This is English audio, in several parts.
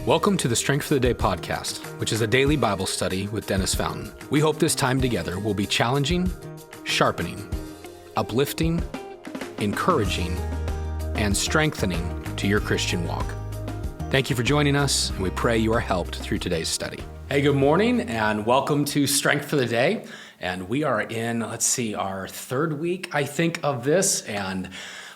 Welcome to the Strength for the Day podcast, which is a daily Bible study with Dennis Fountain. We hope this time together will be challenging, sharpening, uplifting, encouraging, and strengthening to your Christian walk. Thank you for joining us, and we pray you are helped through today's study. Hey, good morning, and welcome to Strength for the Day. And we are in, our third week, I think, of this, and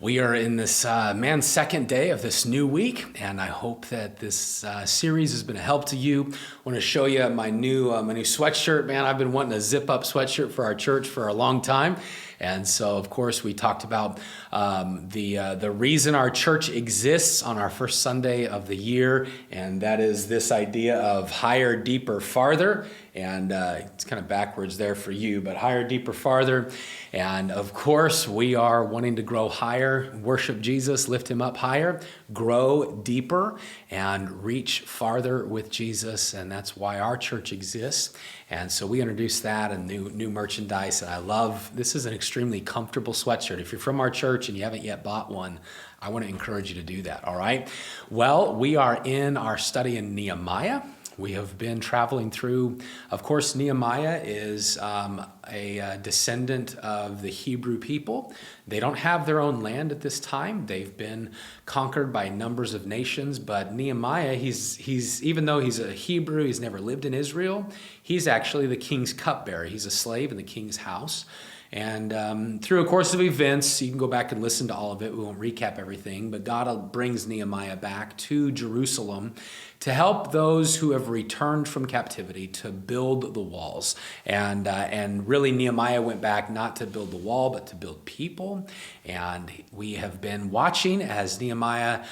we are in this, second day of this new week, and I hope that this series has been a help to you. I want to show you my new sweatshirt. Man, I've been wanting a zip-up sweatshirt for our church for a long time. And so, of course, we talked about the reason our church exists on our first Sunday of the year, and that is this idea of higher, deeper, farther. And it's kind of backwards there for you, but higher, deeper, farther. And of course, we are wanting to grow higher, worship Jesus, lift him up higher, grow deeper, and reach farther with Jesus. And that's why our church exists. And so we introduced that and new merchandise. And I love, this is an extremely comfortable sweatshirt. If you're from our church and you haven't yet bought one, I want to encourage you to do that, all right? Well, we are in our study in Nehemiah. We have been traveling through, of course, Nehemiah is a descendant of the Hebrew people. They don't have their own land at this time. They've been conquered by numbers of nations, but Nehemiah, he's even though he's a Hebrew, he's never lived in Israel, he's actually the king's cupbearer. He's a slave in the king's house. And through a course of events, you can go back and listen to all of it. We won't recap everything, but God brings Nehemiah back to Jerusalem to help those who have returned from captivity to build the walls. And really Nehemiah went back not to build the wall, but to build people. And we have been watching as Nehemiah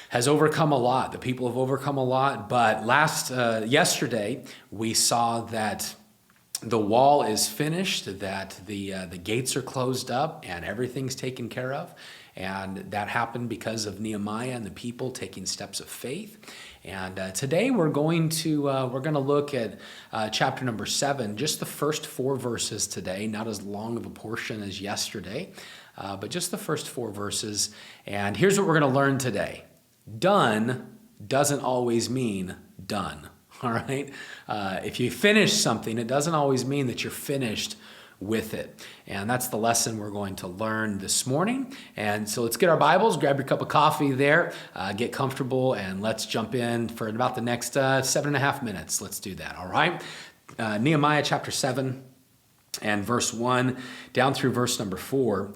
has overcome a lot. The people have overcome a lot. But yesterday, we saw that the wall is finished, that the gates are closed up and everything's taken care of. And that happened because of Nehemiah and the people taking steps of faith. And today we're going to look at chapter number 7, just the first 4 verses today, not as long of a portion as yesterday, but just the first 4 verses. And here's what we're going to learn today. Done doesn't always mean done. All right. If you finish something, it doesn't always mean that you're finished with it. And that's the lesson we're going to learn this morning. And so let's get our Bibles, grab your cup of coffee there, get comfortable, and let's jump in for about the next 7.5 minutes. Let's do that. All right. Nehemiah chapter 7 and verse 1 down through verse number 4.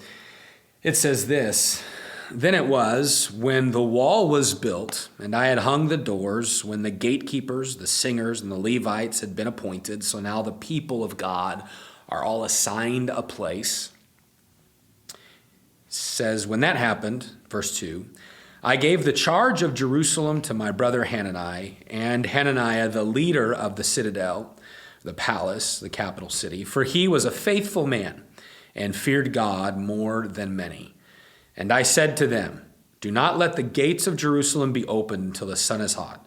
It says this. Then it was, when the wall was built, and I had hung the doors, when the gatekeepers, the singers, and the Levites had been appointed, so now the people of God are all assigned a place. It says, when that happened, verse 2, I gave the charge of Jerusalem to my brother Hanani, and Hananiah, the leader of the citadel, the palace, the capital city, for he was a faithful man and feared God more than many. And I said to them, do not let the gates of Jerusalem be opened until the sun is hot.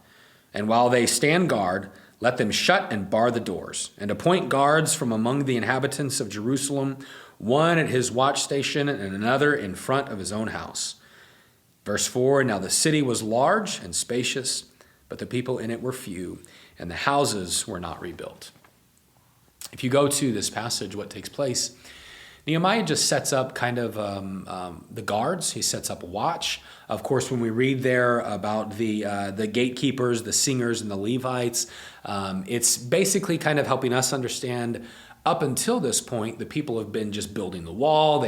And while they stand guard, let them shut and bar the doors, and appoint guards from among the inhabitants of Jerusalem, one at his watch station and another in front of his own house. Verse 4, now the city was large and spacious, but the people in it were few, and the houses were not rebuilt. If you go to this passage, what takes place, Nehemiah just sets up kind of the guards. He sets up a watch. Of course, when we read there about the gatekeepers, the singers, and the Levites, it's basically kind of helping us understand up until this point, the people have been just building the wall.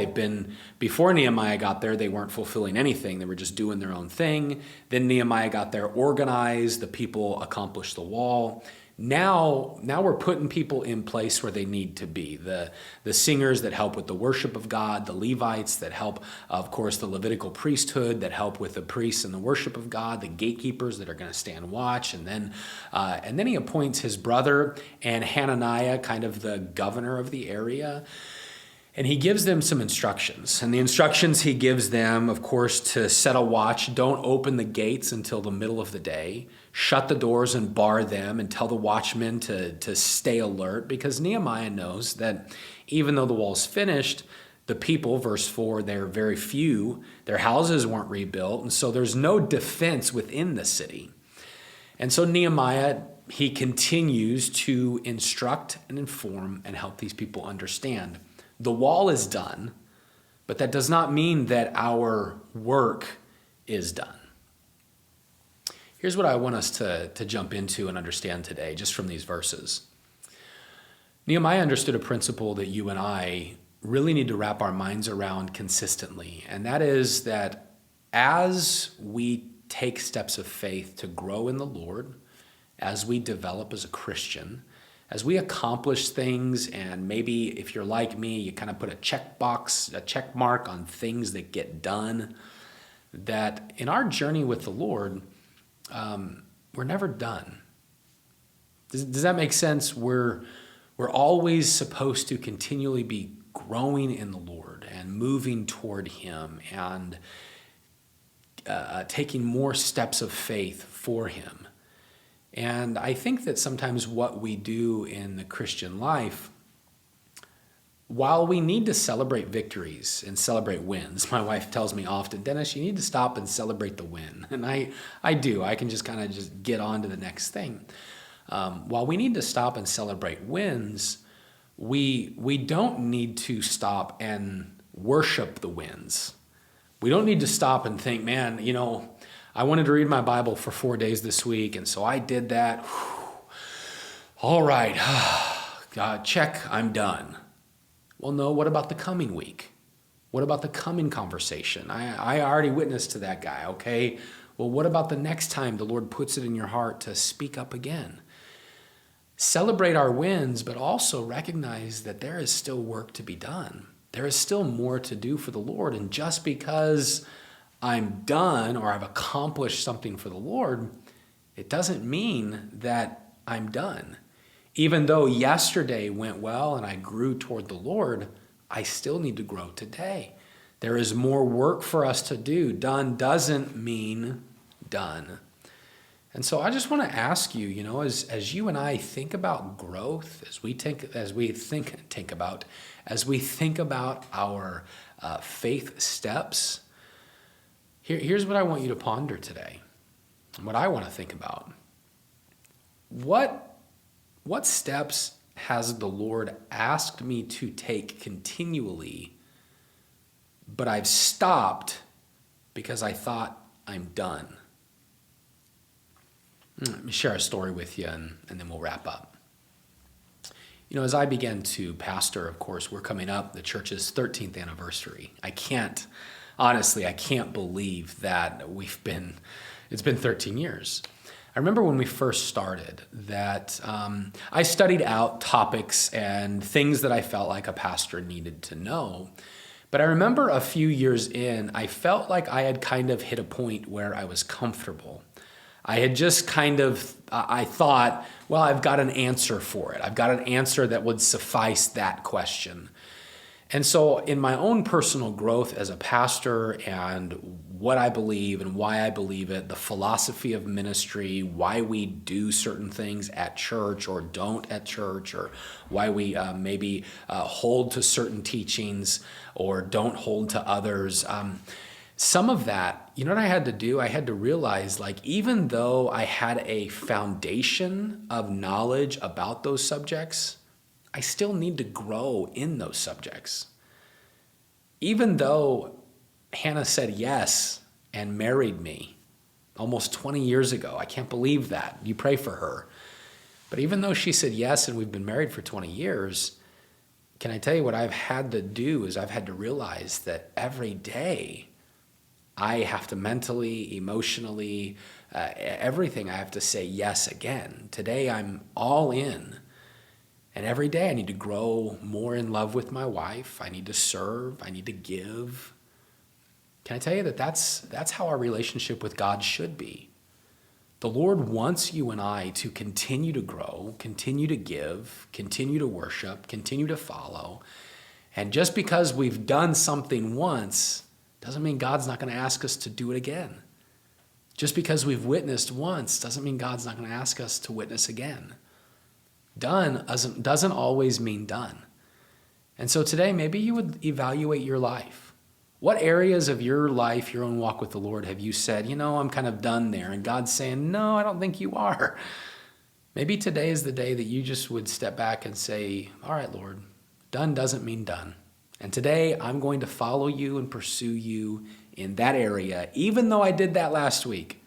Before Nehemiah got there, they weren't fulfilling anything. They were just doing their own thing. Then Nehemiah got there, organized. The people accomplished the wall. Now we're putting people in place where they need to be. The singers that help with the worship of God, the Levites that help, of course, the Levitical priesthood that help with the priests and the worship of God, the gatekeepers that are going to stand watch, and then he appoints his brother and Hananiah, kind of the governor of the area. And he gives them some instructions. And the instructions he gives them, of course, to set a watch, don't open the gates until the middle of the day, shut the doors and bar them, and tell the watchmen to stay alert, because Nehemiah knows that even though the wall's finished, the people, verse 4, they're very few, their houses weren't rebuilt, and so there's no defense within the city. And so Nehemiah, he continues to instruct and inform and help these people understand. The wall is done, but that does not mean that our work is done. Here's what I want us to jump into and understand today, just from these verses. Nehemiah understood a principle that you and I really need to wrap our minds around consistently, and that is that as we take steps of faith to grow in the Lord, as we develop as a Christian, as we accomplish things, and maybe if you're like me, you kind of put a check mark on things that get done, that in our journey with the Lord, we're never done. Does that make sense? We're always supposed to continually be growing in the Lord and moving toward Him and taking more steps of faith for Him. And I think that sometimes what we do in the Christian life, while we need to celebrate victories and celebrate wins, my wife tells me often, Dennis, you need to stop and celebrate the win. And I do. I can just kind of just get on to the next thing. While we need to stop and celebrate wins, we don't need to stop and worship the wins. We don't need to stop and think, man, I wanted to read my Bible for 4 days this week, and so I did that. Whew. All right, God, check, I'm done. Well, no, what about the coming week? What about the coming conversation? I already witnessed to that guy, okay? Well, what about the next time the Lord puts it in your heart to speak up again? Celebrate our wins, but also recognize that there is still work to be done. There is still more to do for the Lord, and just because I'm done or I've accomplished something for the Lord, it doesn't mean that I'm done. Even though yesterday went well and I grew toward the Lord, I still need to grow today. There is more work for us to do. Done doesn't mean done. And so I just want to ask you, as you and I think about growth, as we think about our faith steps, here's what I want you to ponder today, what I want to think about. What steps has the Lord asked me to take continually, but I've stopped because I thought I'm done? Let me share a story with you, and then we'll wrap up. As I began to pastor, of course, we're coming up the church's 13th anniversary. I can't believe that it's been 13 years. I remember when we first started that I studied out topics and things that I felt like a pastor needed to know. But I remember a few years in, I felt like I had kind of hit a point where I was comfortable. I had just I thought, well, I've got an answer for it. I've got an answer that would suffice that question. And so in my own personal growth as a pastor and what I believe and why I believe it, the philosophy of ministry, why we do certain things at church or don't at church, or why we maybe hold to certain teachings or don't hold to others, some of that, you know what I had to do? I had to realize, even though I had a foundation of knowledge about those subjects, I still need to grow in those subjects. Even though Hannah said yes and married me almost 20 years ago, I can't believe that. You pray for her. But even though she said yes and we've been married for 20 years, can I tell you what I've had to do is I've had to realize that every day I have to mentally, emotionally, everything I have to say yes again. Today I'm all in. And every day I need to grow more in love with my wife. I need to serve. I need to give. Can I tell you that's how our relationship with God should be? The Lord wants you and I to continue to grow, continue to give, continue to worship, continue to follow. And just because we've done something once doesn't mean God's not going to ask us to do it again. Just because we've witnessed once doesn't mean God's not going to ask us to witness again. Done doesn't always mean done. And so today, maybe you would evaluate your life. What areas of your life, your own walk with the Lord, have you said, I'm kind of done there? And God's saying, no, I don't think you are. Maybe today is the day that you just would step back and say, all right, Lord, done doesn't mean done. And today I'm going to follow you and pursue you in that area. Even though I did that last week,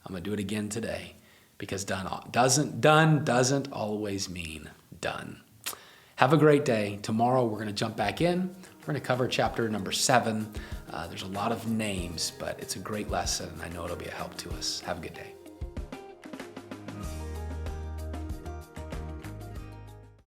I'm going to do it again today, because done doesn't always mean done. Have a great day. Tomorrow we're going to jump back in. We're going to cover chapter number 7. There's a lot of names, but it's a great lesson, and I know it'll be a help to us. Have a good day.